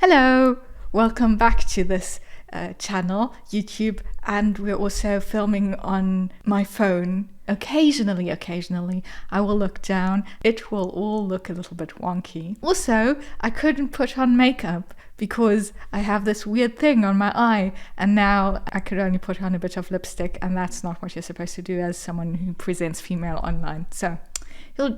Hello, welcome back to this channel, YouTube, and we're also filming on my phone. Occasionally, I will look down. It will all look a little bit wonky. Also, I couldn't put on makeup because I have this weird thing on my eye, and now I could only put on a bit of lipstick, and that's not what you're supposed to do as someone who presents female online. So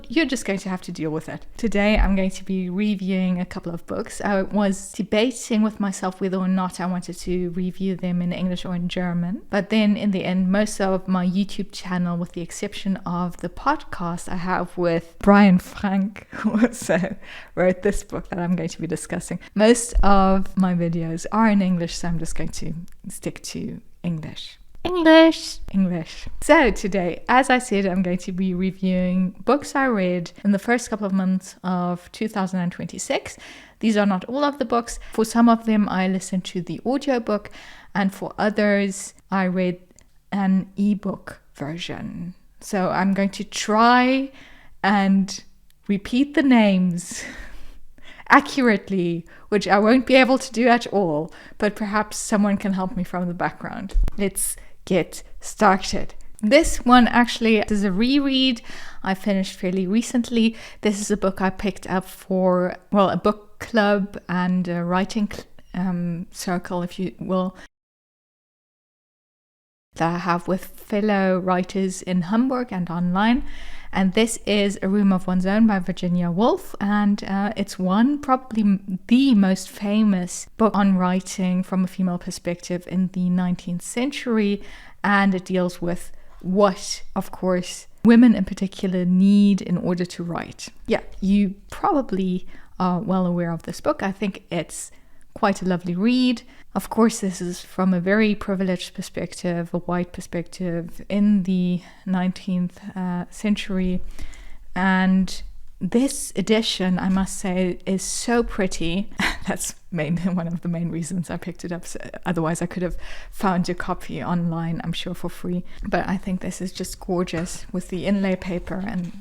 you're just going to have to deal with it. Today I'm going to be reviewing a couple of books. I was debating with myself whether or not I wanted to review them in English or in German. But then in the end, most of my YouTube channel, with the exception of the podcast I have with Brian Frank, who also wrote this book that I'm going to be discussing, most of my videos are in English, so I'm just going to stick to English. So today, as I said, I'm going to be reviewing books I read in the first couple of months of 2026. These are not all of the books. For some of them, I listened to the audiobook, and for others, I read an ebook version. So I'm going to try and repeat the names accurately, which I won't be able to do at all, but perhaps someone can help me from the background. Let's get started. This one actually is a reread I finished fairly recently. This is a book I picked up for, a book club and a writing circle, if you will, that I have with fellow writers in Hamburg and online. And this is A Room of One's Own by Virginia Woolf, and it's probably the most famous book on writing from a female perspective in the 19th century, and it deals with what, of course, women in particular need in order to write. Yeah, you probably are well aware of this book. I think it's quite a lovely read. Of course, this is from a very privileged perspective, a white perspective in the 19th century. And this edition, I must say, is so pretty. That's one of the main reasons I picked it up. So otherwise, I could have found a copy online, I'm sure, for free. But I think this is just gorgeous with the inlay paper. And,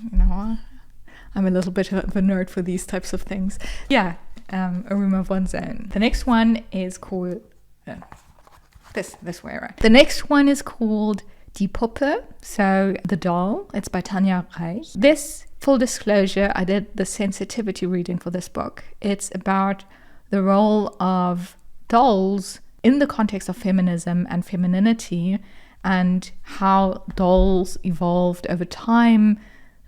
I'm a little bit of a nerd for these types of things. Yeah. A Room of One's Own. The next one is called this way around. The next one is called Die Puppe, so The Doll. It's by Tanja Reich. This, full disclosure, I did the sensitivity reading for this book. It's about the role of dolls in the context of feminism and femininity, and how dolls evolved over time,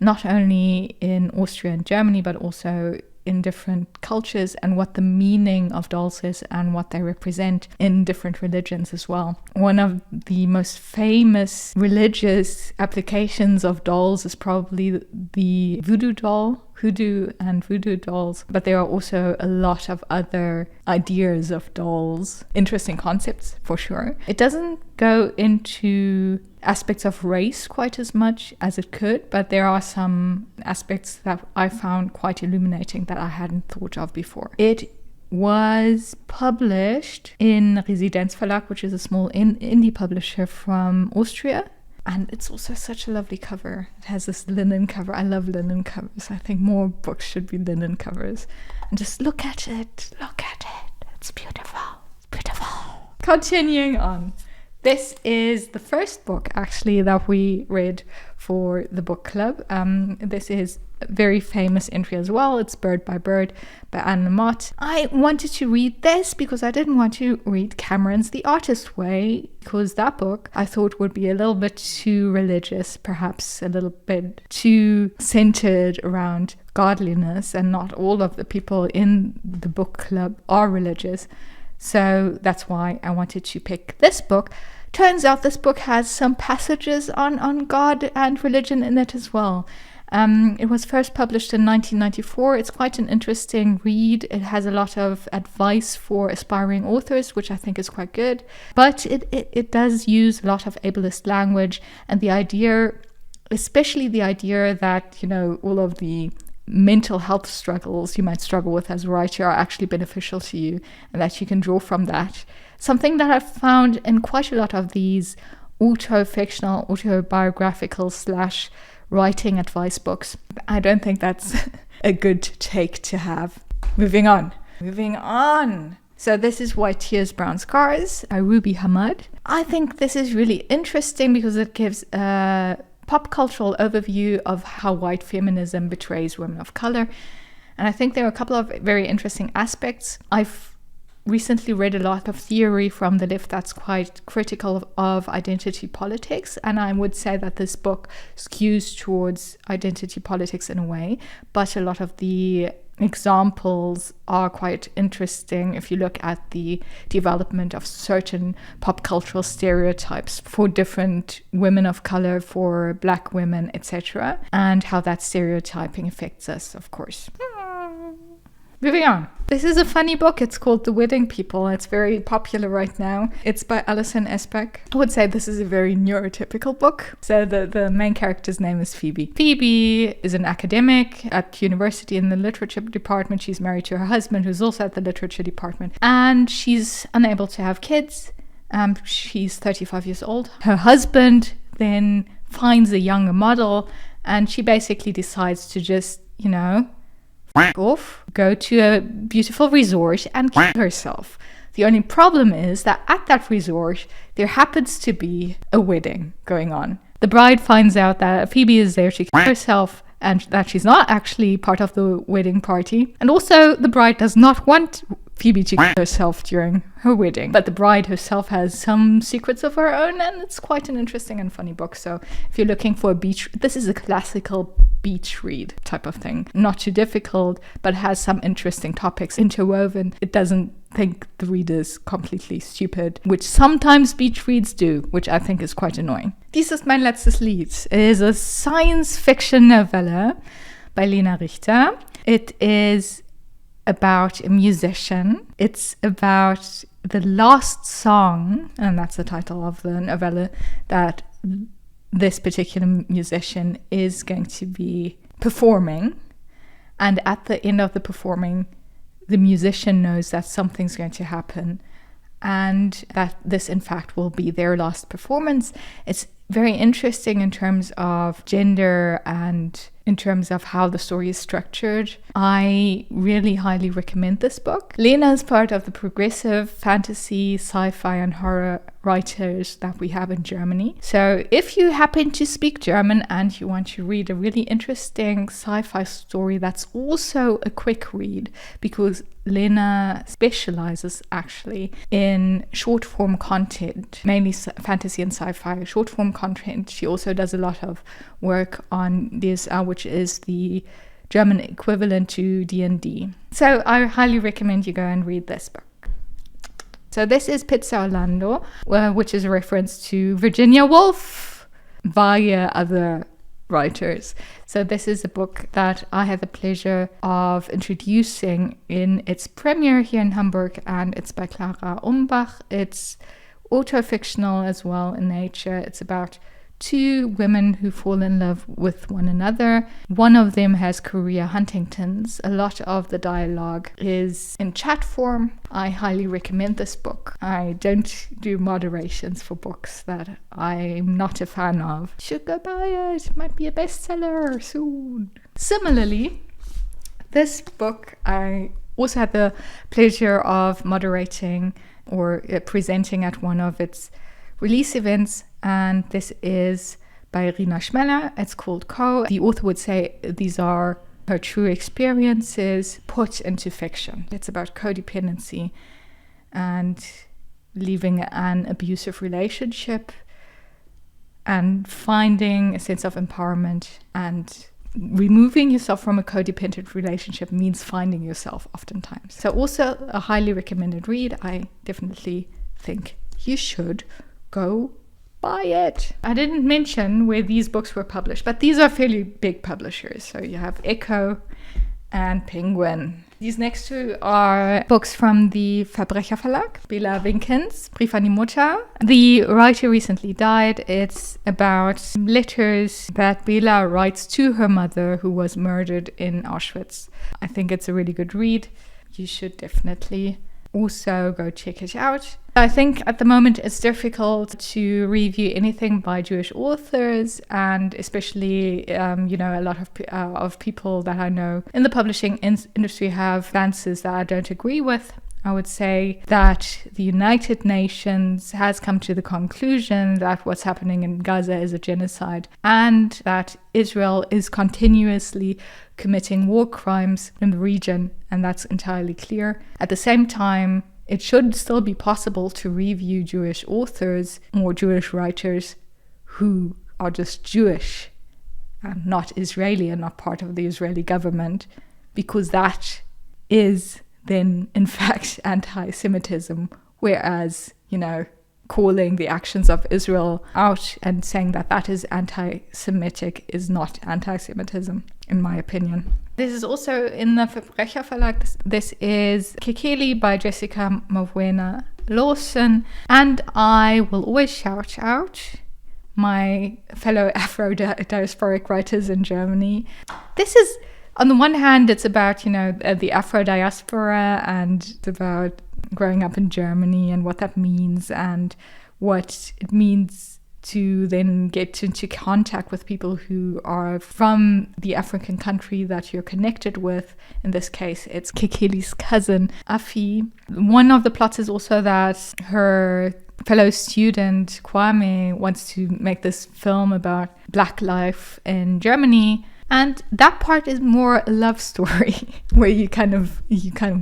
not only in Austria and Germany, but also in different cultures, and what the meaning of dolls is and what they represent in different religions as well. One of the most famous religious applications of dolls is probably the voodoo and voodoo dolls, but there are also a lot of other ideas of dolls, interesting concepts for sure. It doesn't go into aspects of race quite as much as it could, but there are some aspects that I found quite illuminating that I hadn't thought of before. It was published in Residenz Verlag, which is a small indie publisher from Austria. And it's also such a lovely cover. It has this linen cover. I love linen covers. I think more books should be linen covers. And just look at it. It's beautiful. Continuing on. This is the first book, actually, that we read for the book club. This is a very famous entry as well. It's Bird by Bird by Anne Lamott. I wanted to read this because I didn't want to read Cameron's The Artist Way, because that book I thought would be a little bit too religious, perhaps a little bit too centered around godliness, and not all of the people in the book club are religious. So that's why I wanted to pick this book. Turns out this book has some passages on God and religion in it as well. It was first published in 1994. It's quite an interesting read. It has a lot of advice for aspiring authors, which I think is quite good. But it does use a lot of ableist language, and the idea, especially the idea that, all of the mental health struggles you might struggle with as a writer are actually beneficial to you, and that you can draw from that. Something that I've found in quite a lot of these auto-fictional, autobiographical / writing advice books. I don't think that's a good take to have. Moving on. Moving on. So this is White Tears, Brown Scars by Ruby Hamad. I think this is really interesting because it gives a pop cultural overview of how white feminism betrays women of color. And I think there are a couple of very interesting aspects. I've recently read a lot of theory from the left that's quite critical of identity politics. And I would say that this book skews towards identity politics in a way, but a lot of the examples are quite interesting if you look at the development of certain pop cultural stereotypes for different women of color, for Black women, etc., and how that stereotyping affects us, of course. Moving on. This is a funny book. It's called The Wedding People. It's very popular right now. It's by Alison Esbeck. I would say this is a very neurotypical book. So the main character's name is Phoebe. Phoebe is an academic at university in the literature department. She's married to her husband, who's also at the literature department. And she's unable to have kids. She's 35 years old. Her husband then finds a younger model, and she basically decides to just, off, go to a beautiful resort and kill herself. The only problem is that at that resort, there happens to be a wedding going on. The bride finds out that Phoebe is there to kill herself and that she's not actually part of the wedding party. And also, the bride does not want Phoebe to kill herself during her wedding. But the bride herself has some secrets of her own, and it's quite an interesting and funny book. So if you're looking for this is a classical beach read type of thing. Not too difficult, but has some interesting topics interwoven. It doesn't think the reader's completely stupid, which sometimes beach reads do, which I think is quite annoying. Dies ist mein letztes Lied. It is a science fiction novella by Lena Richter. It is about a musician. It's about the last song, and that's the title of the novella, that this particular musician is going to be performing. And at the end of the performing, the musician knows that something's going to happen and that this, in fact, will be their last performance. It's very interesting in terms of gender and in terms of how the story is structured. I really highly recommend this book. Lena is part of the progressive fantasy, sci-fi and horror writers that we have in Germany. So if you happen to speak German and you want to read a really interesting sci-fi story that's also a quick read, because Lena specializes actually in short form content, mainly fantasy and sci-fi short form content. She also does a lot of work on DSA, which is the German equivalent to D&D. So I highly recommend you go and read this book. So this is Pizza Orlando, which is a reference to Virginia Woolf via other writers. So this is a book that I had the pleasure of introducing in its premiere here in Hamburg, and it's by Clara Umbach. It's autofictional as well in nature. It's about two women who fall in love with one another. One of them has Korea Huntington's. A lot of the dialogue is in chat form. I highly recommend this book. I don't do moderations for books that I'm not a fan of. You should go buy it. It might be a bestseller soon. Similarly, this book I also had the pleasure of moderating or presenting at one of its release events, and this is by Rina Schmeller. It's called Co. The author would say these are her true experiences put into fiction. It's about codependency and leaving an abusive relationship and finding a sense of empowerment, and removing yourself from a codependent relationship means finding yourself oftentimes. So also a highly recommended read. I definitely think you should go buy it. I didn't mention where these books were published, but these are fairly big publishers. So you have Echo and Penguin. These next two are books from the Verbrecher Verlag. Bela Winkens, Brief an die Mutter. The writer recently died. It's about letters that Bela writes to her mother, who was murdered in Auschwitz. I think it's a really good read. You should definitely also go check it out. I think at the moment it's difficult to review anything by Jewish authors, and especially, a lot of people that I know in the publishing industry have stances that I don't agree with. I would say that the United Nations has come to the conclusion that what's happening in Gaza is a genocide, and that Israel is continuously committing war crimes in the region, and that's entirely clear. At the same time, it should still be possible to review Jewish authors or Jewish writers who are just Jewish and not Israeli and not part of the Israeli government, because that is then in fact anti-Semitism, whereas, calling the actions of Israel out and saying that that is anti-Semitic is not anti-Semitism, in my opinion. This is also in the Verbrecher Verlag. This is Kekeli by Jessica Mawena Lawson, and I will always shout out my fellow Afro-diasporic writers in Germany. This is, on the one hand, it's about, the Afro diaspora, and it's about growing up in Germany and what that means and what it means to then get into contact with people who are from the African country that you're connected with. In this case, it's Kekeli's cousin, Afi. One of the plots is also that her fellow student, Kwame, wants to make this film about Black life in Germany. And that part is more a love story where you kind of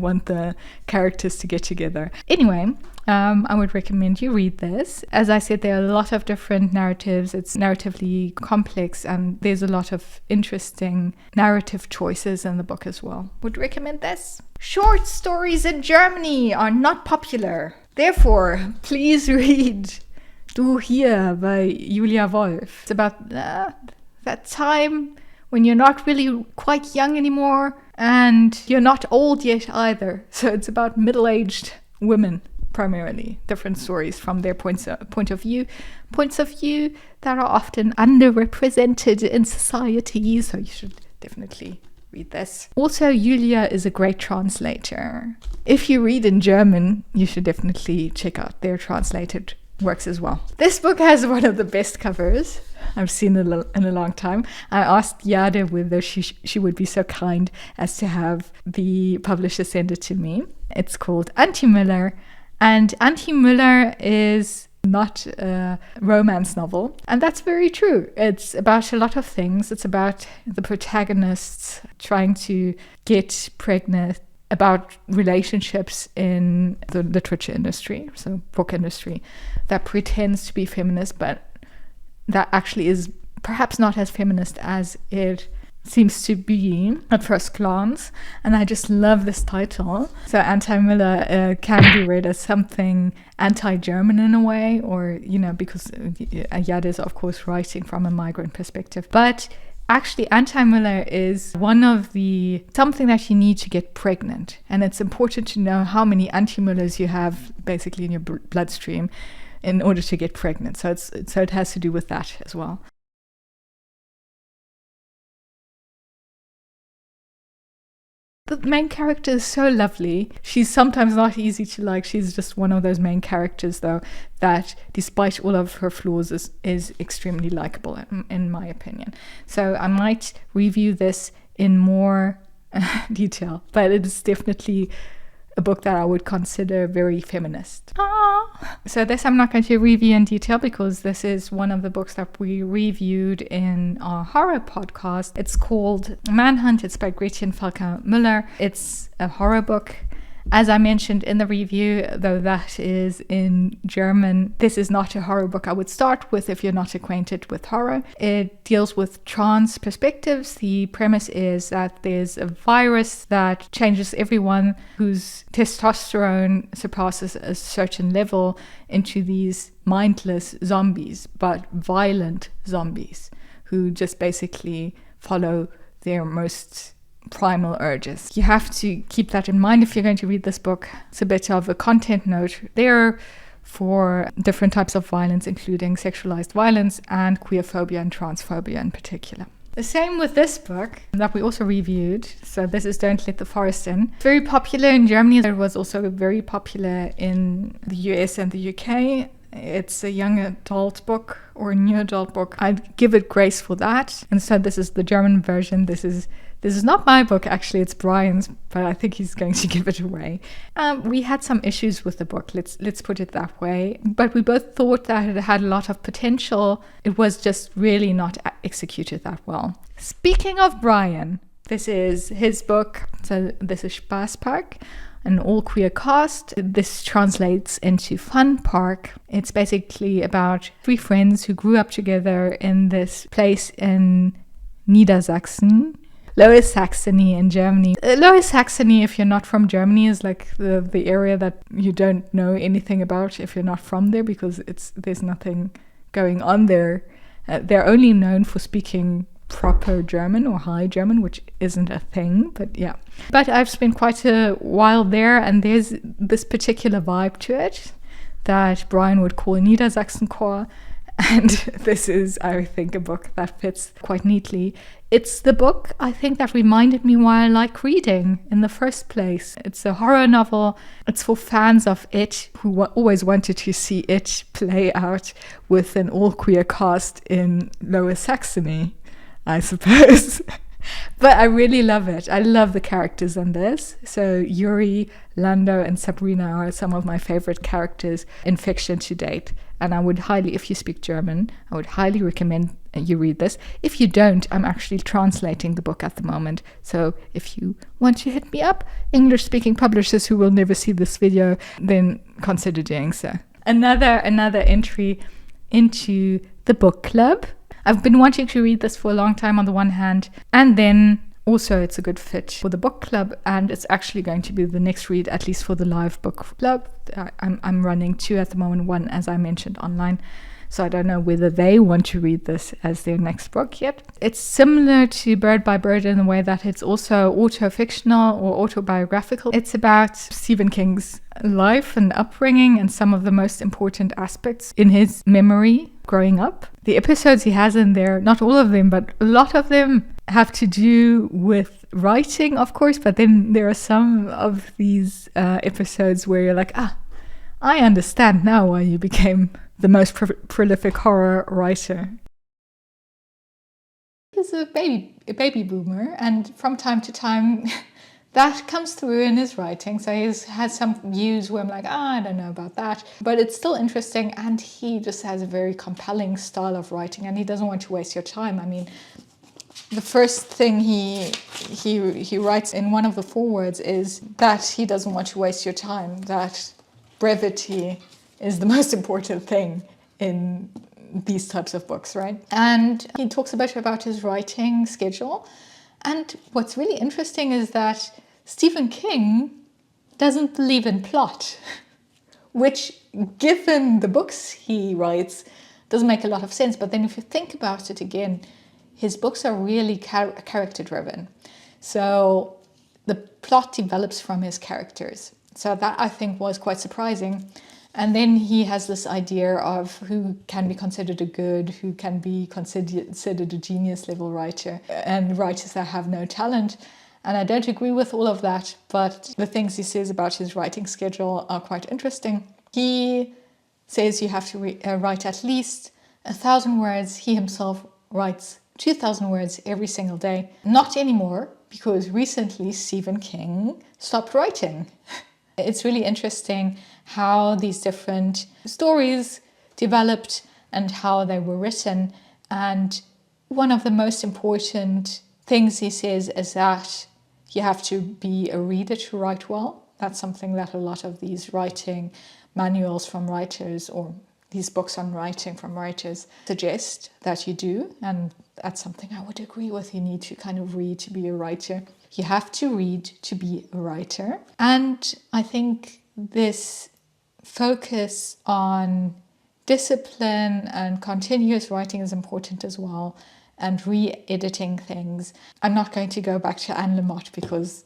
want the characters to get together. Anyway, I would recommend you read this. As I said, there are a lot of different narratives. It's narratively complex, and there's a lot of interesting narrative choices in the book as well. Would recommend this. Short stories in Germany are not popular. Therefore, please read Du hier by Julia Wolf. It's about that time when you're not really quite young anymore, and you're not old yet either. So it's about middle-aged women, primarily. Different stories from their points of view that are often underrepresented in society. So you should definitely read this. Also, Julia is a great translator. If you read in German, you should definitely check out their translated works as well. This book has one of the best covers I've seen in a long time. I asked Jade whether she would be so kind as to have the publisher send it to me. It's called Anti-Müller, and Anti-Müller is not a romance novel, and that's very true. It's about a lot of things. It's about the protagonists trying to get pregnant, about relationships in the literature industry, so book industry, that pretends to be feminist, but that actually is perhaps not as feminist as it seems to be at first glance. And I just love this title. So Anti-Müller can be read as something anti-German in a way, or, because Jade is, of course, writing from a migrant perspective. But actually, Anti-Müller is something that you need to get pregnant. And it's important to know how many Anti-Müllers you have basically in your bloodstream in order to get pregnant. So it has to do with that as well. The main character is so lovely. She's sometimes not easy to like. She's just one of those main characters, though, that despite all of her flaws is extremely likable, in my opinion. So I might review this in more detail, but it is definitely a book that I would consider very feminist. So this I'm not going to review in detail, because this is one of the books that we reviewed in our horror podcast. It's called Manhunt. It's by Gretchen Falker Müller. It's a horror book. As I mentioned in the review, though that is in German, this is not a horror book I would start with if you're not acquainted with horror. It deals with trans perspectives. The premise is that there's a virus that changes everyone whose testosterone surpasses a certain level into these mindless zombies, but violent zombies, who just basically follow their most primal urges. You have to keep that in mind if you're going to read this book. It's a bit of a content note there for different types of violence, including sexualized violence and queerphobia and transphobia in particular. The same with this book that we also reviewed. So this is Don't Let the Forest In. Very popular in Germany. It was also very popular in the US and the UK. It's a young adult book or a new adult book. I'd give it grace for that. And so this is the German version. This is not my book, actually, it's Brian's, but I think he's going to give it away. We had some issues with the book, let's put it that way. But we both thought that it had a lot of potential. It was just really not executed that well. Speaking of Brian, this is his book. So this is Spaßpark, an all-queer cast. This translates into Fun Park. It's basically about 3 friends who grew up together in this place in Niedersachsen, Lower Saxony in Germany. Lower Saxony, if you're not from Germany, is like the area that you don't know anything about if you're not from there, because there's nothing going on there. They're only known for speaking proper German or High German, which isn't a thing, but yeah. But I've spent quite a while there, and there's this particular vibe to it that Brian would call Niedersachsenchor. And this is, I think, a book that fits quite neatly. It's the book, I think, that reminded me why I like reading in the first place. It's a horror novel. It's for fans of It, who always wanted to see It play out with an all-queer cast in Lower Saxony, I suppose. But I really love it. I love the characters in this. So Yuri, Lando, and Sabrina are some of my favorite characters in fiction to date. And I would highly, if you speak German, I would highly recommend you read this. If you don't, I'm actually translating the book at the moment. So if you want to hit me up, English-speaking publishers who will never see this video, then consider doing so. Another entry into the book club. I've been wanting to read this for a long time on the one hand, and then also it's a good fit for the book club, and it's actually going to be the next read, at least for the live book club. I'm running 2 at the moment, one, as I mentioned, online. So I don't know whether they want to read this as their next book yet. It's similar to Bird by Bird in the way that it's also auto-fictional or autobiographical. It's about Stephen King's life and upbringing and some of the most important aspects in his memory growing up. The episodes he has in there, not all of them, but a lot of them have to do with writing, of course, but then there are some of these episodes where you're like, I understand now why you became the most prolific horror writer. He's a baby boomer, and from time to time that comes through in his writing. So he's had some views where I'm like, I don't know about that, but it's still interesting, and he just has a very compelling style of writing, and he doesn't want to waste your time. I mean, the first thing he writes in one of the forewords is that he doesn't want to waste your time, that brevity is the most important thing in these types of books, right? And he talks a bit about his writing schedule. And what's really interesting is that Stephen King doesn't believe in plot, which, given the books he writes, doesn't make a lot of sense. But then if you think about it again, his books are really character-driven. So the plot develops from his characters. So that, I think, was quite surprising. And then he has this idea of who can be considered a good, who can be considered a genius level writer, and writers that have no talent. And I don't agree with all of that, but the things he says about his writing schedule are quite interesting. He says you have to write at least 1,000 words. He himself writes 2,000 words every single day. Not anymore, because recently Stephen King stopped writing. It's really interesting how these different stories developed and how they were written. And one of the most important things he says is that you have to be a reader to write well. That's something that a lot of these writing manuals from writers, or these books on writing from writers, suggest that you do. And that's something I would agree with. You need to kind of read to be a writer. You have to read to be a writer. And I think this focus on discipline and continuous writing is important as well, and re-editing things. I'm not going to go back to Anne Lamott because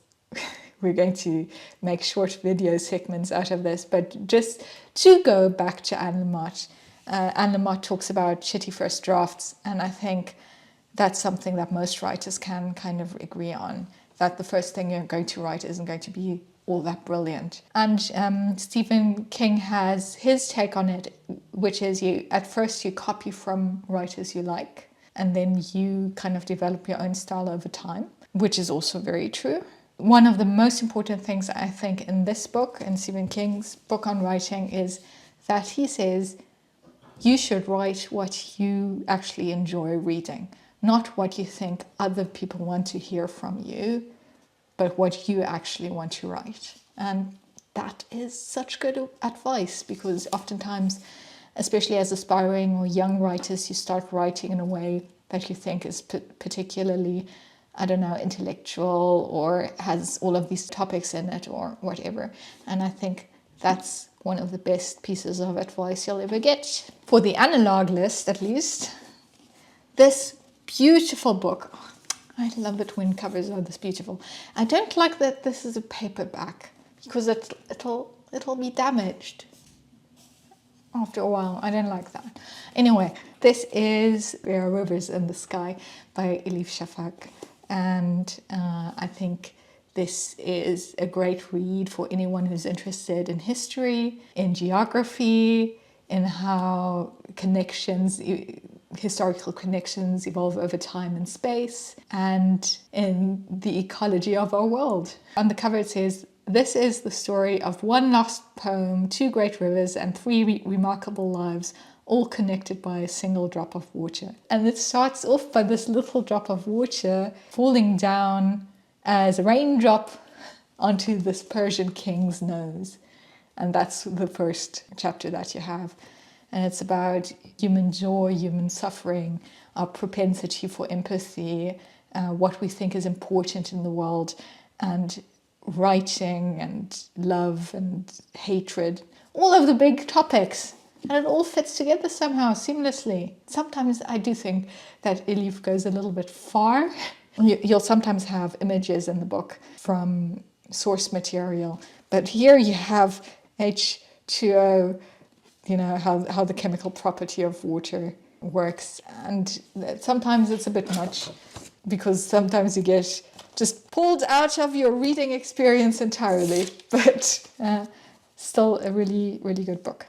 we're going to make short video segments out of this, but just to go back to Anne Lamott. Anne Lamott talks about shitty first drafts, and I think that's something that most writers can kind of agree on, that the first thing you're going to write isn't going to be all that brilliant. And Stephen King has his take on it, which is at first you copy from writers you like, and then you kind of develop your own style over time, which is also very true. One of the most important things I think in this book, in Stephen King's book on writing, is that he says you should write what you actually enjoy reading, not what you think other people want to hear from you, but what you actually want to write. And that is such good advice, because oftentimes, especially as aspiring or young writers, you start writing in a way that you think is particularly, I don't know, intellectual or has all of these topics in it or whatever. And I think that's one of the best pieces of advice you'll ever get. For the analog list, at least, this beautiful book. I love it when covers are this beautiful. I don't like that this is a paperback, because it'll be damaged after a while. I don't like that. Anyway, this is There Are Rivers in the Sky by Elif Shafak. And I think this is a great read for anyone who's interested in history, in geography, in how historical connections evolve over time and space, and in the ecology of our world. On the cover it says, "This is the story of one lost poem, two great rivers, and three remarkable lives, all connected by a single drop of water." And it starts off by this little drop of water falling down as a raindrop onto this Persian king's nose. And that's the first chapter that you have. And it's about human joy, human suffering, our propensity for empathy, what we think is important in the world, and writing and love and hatred, all of the big topics. And it all fits together somehow seamlessly. Sometimes I do think that Elif goes a little bit far. You'll sometimes have images in the book from source material, but here you have H2O, you know, how the chemical property of water works. And sometimes it's a bit much, because sometimes you get just pulled out of your reading experience entirely. But still a really, really good book.